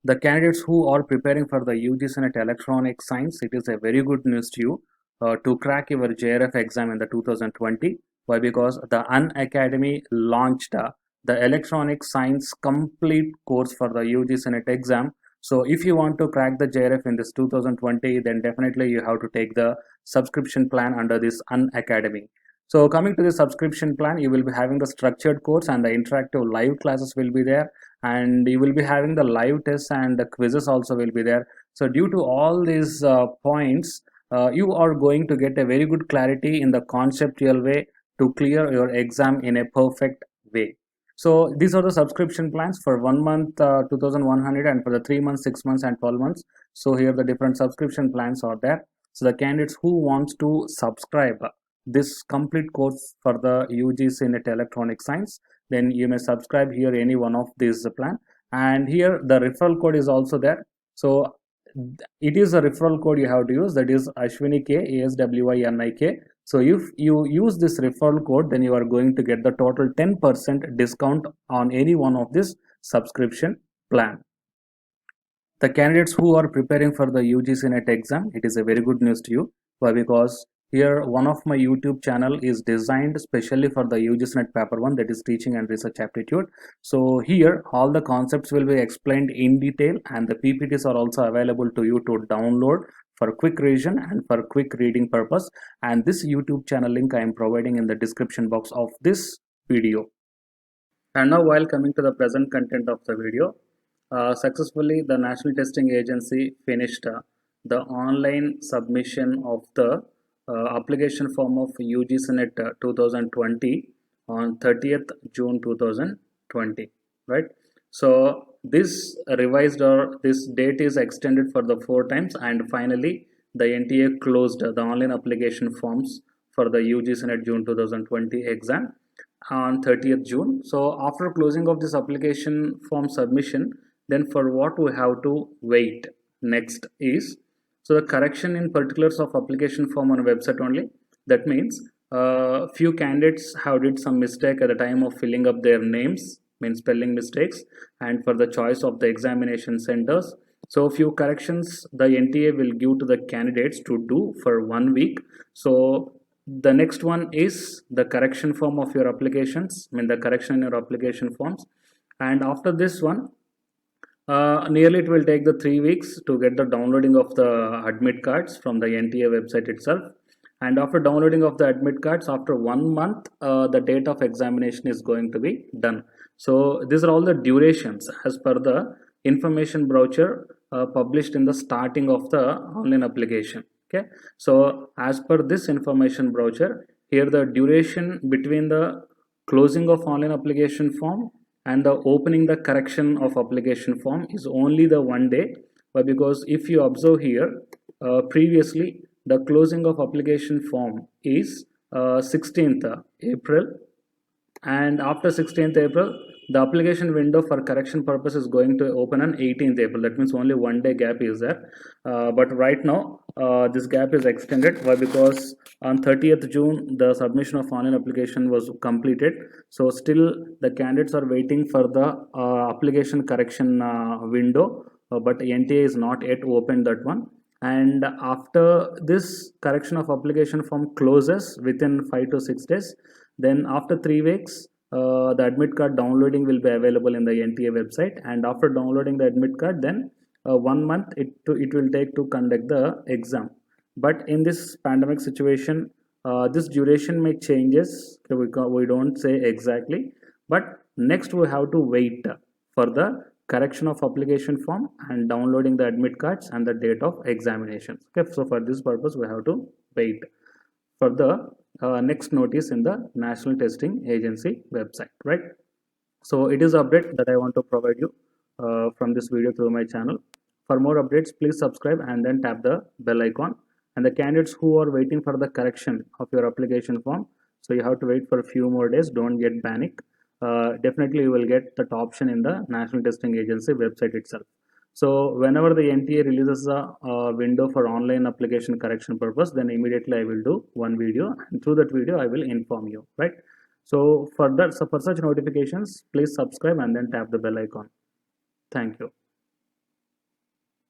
The candidates who are preparing for the UGC NET Electronic Science, it is a very good news to you to crack your JRF exam in the 2020. Why? Because the Unacademy launched the Electronic Science complete course for the UGC NET exam. So if you want to crack the JRF in this 2020, then definitely you have to take the subscription plan under this Unacademy. So coming to the subscription plan, you will be having the structured course and the interactive live classes will be there, and you will be having the live tests and the quizzes also will be there. So due to all these points, you are going to get a very good clarity in the conceptual way to clear your exam in a perfect way. So these are the subscription plans for 1 month 2100, and for the 3 months, 6 months and 12 months. So here the different subscription plans are there. So the candidates who wants to subscribe this complete course for the UGC NET Electronic Science, then you may subscribe here any one of these plan, and here the referral code is also there. So it is a referral code you have to use, that is Ashwini K, ASWINIK. So if you use this referral code, then you are going to get the total 10% discount on any one of this subscription plan. The candidates who are preparing for the UGC NET exam, it is a very good news to you. Why? Because here one of my YouTube channel is designed specially for the UGC NET paper 1, that is teaching and research aptitude. So here all the concepts will be explained in detail, and the PPTs are also available to you to download for quick revision and for quick reading purpose. And this YouTube channel link I am providing in the description box of this video. And now, while coming to the present content of the video, successfully the National Testing Agency finished the online submission of the application form of UGC NET 2020 on 30th June 2020, right? So this revised, or this date is extended for the 4 times, and finally the NTA closed the online application forms for the UGC NET June 2020 exam on 30th June. So after closing of this application form submission, then for what we have to wait next is, so the correction in particulars of application form on a website only. That means few candidates have did some mistake at the time of filling up their names, means spelling mistakes, and for the choice of the examination centers. So few corrections the NTA will give to the candidates to do for 1 week. So the next one is the correction form of your applications, I mean the correction in your application forms. And after this one, nearly it will take the 3 weeks to get the downloading of the admit cards from the NTA website itself. And after downloading of the admit cards, after 1 month, the date of examination is going to be done. So these are all the durations as per the information brochure published in the starting of the online application. Okay, so as per this information brochure, here the duration between the closing of online application form and the opening the correction of application form is only the 1 day. But because if you observe here, previously the closing of application form is 16th April, and after 16th April the application window for correction purpose is going to open on 18th April. That means only 1 day gap is there, but right now this gap is extended. Why? Because on 30th June the submission of online application was completed, so still the candidates are waiting for the application correction window, but NTA is not yet opened that one. And after this correction of application form closes within 5 to 6 days, then after 3 weeks the admit card downloading will be available in the NTA website, and after downloading the admit card, then 1 month it will take to conduct the exam. But in this pandemic situation, this duration may changes, we don't say exactly, but next we have to wait for the correction of application form and downloading the admit cards and the date of examinations. Okay, so for this purpose we have to wait for the next notice in the National Testing Agency website, right? So it is update that I want to provide you from this video through my channel. For more updates, please subscribe and then tap the bell icon. And the candidates who are waiting for the correction of your application form, so you have to wait for a few more days, don't get panic. Definitely you will get that option in the National Testing Agency website itself. So whenever the NTA releases a window for online application correction purpose, then immediately I will do one video, and through that video I will inform you, right? So for such notifications, please subscribe and then tap the bell icon. Thank you.